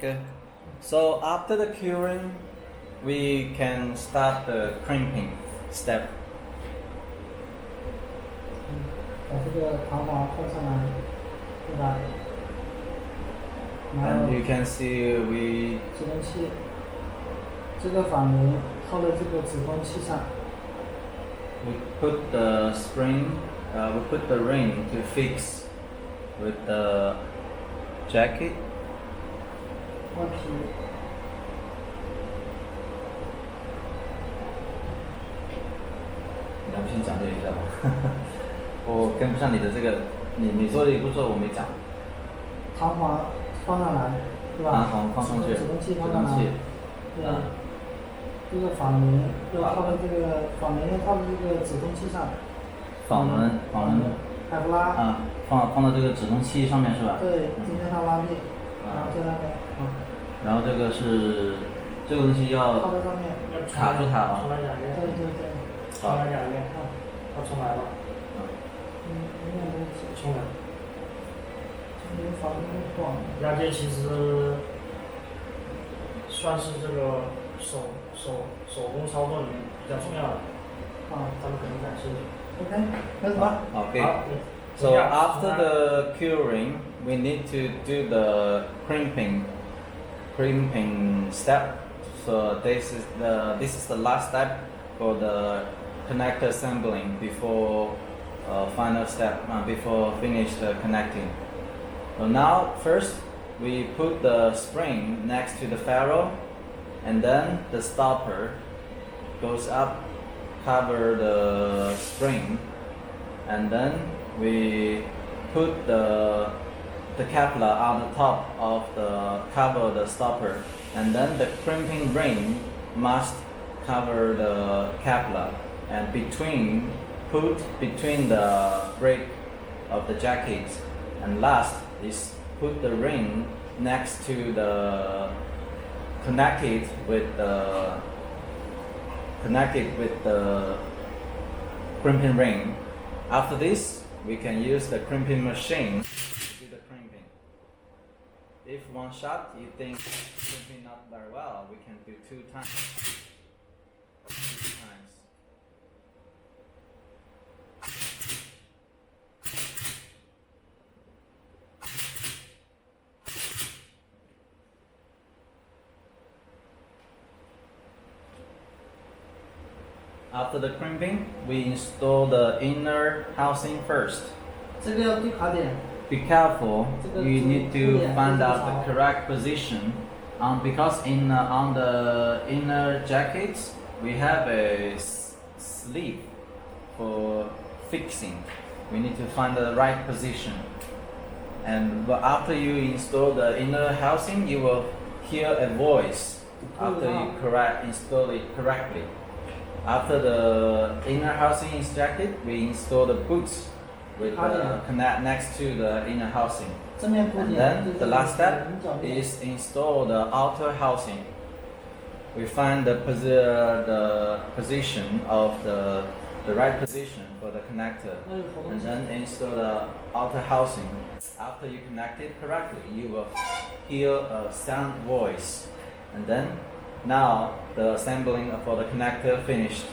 Okay. So after the curing, we can start the crimping step. 把这个弹簧套上来，对吧？然后 And you can see we 止痛器，这个反轮套在这个止痛器上。put the spring, we put the ring to fix with the jacket. 外皮，你要不先讲这一下吧？我跟不上你的这个，你说的一步骤我没讲。弹簧放上来，对吧？弹簧放上去，止痛器放上来，对。这个反轮要套在这个反轮要套在这个止痛器上。反轮还不拉？啊，放到这个止痛器上面是吧？对，今天它拉力，然后在那边，然后这个是这个东西要套在上面，卡住它啊。对对对。重来2遍，它重来了。有点东西。重来。这个反轮短。压件其实算是这个手工操作里面比较重要的。咱们可能感兴趣。OK， 开始吧。Okay. So after the curing, we need to do the crimping step. So this is the last step for the connector assembling before final step before finish the connecting. So now first we put the spring next to the ferrule, and then the stopper goes up, cover the spring, and then we put the Kevlar on the top of the cover the stopper, and then the crimping ring must cover the Kevlar, and put between the brake of the jacket, and last is put the ring next to the connected with the crimping ring. After this, we can use the crimping machine to do the crimping. If one shot you think crimping not very well, we can do 2 times. 2 times. After the crimping, we install the inner housing first. 这个要对卡点。 Be careful, you need to find out the correct position. Because on the inner jackets, we have a sleeve for fixing. We need to find the right position. And after you install the inner housing, you will hear a voice after you install it correctly. After the inner housing is jacket, we install the boots with connect next to the inner housing. And then the last step is install the outer housing. We find the position of the right position for the connector, and then install the outer housing. After you connect it correctly, you will hear a sound voice, and then now the assembling for the connector finished.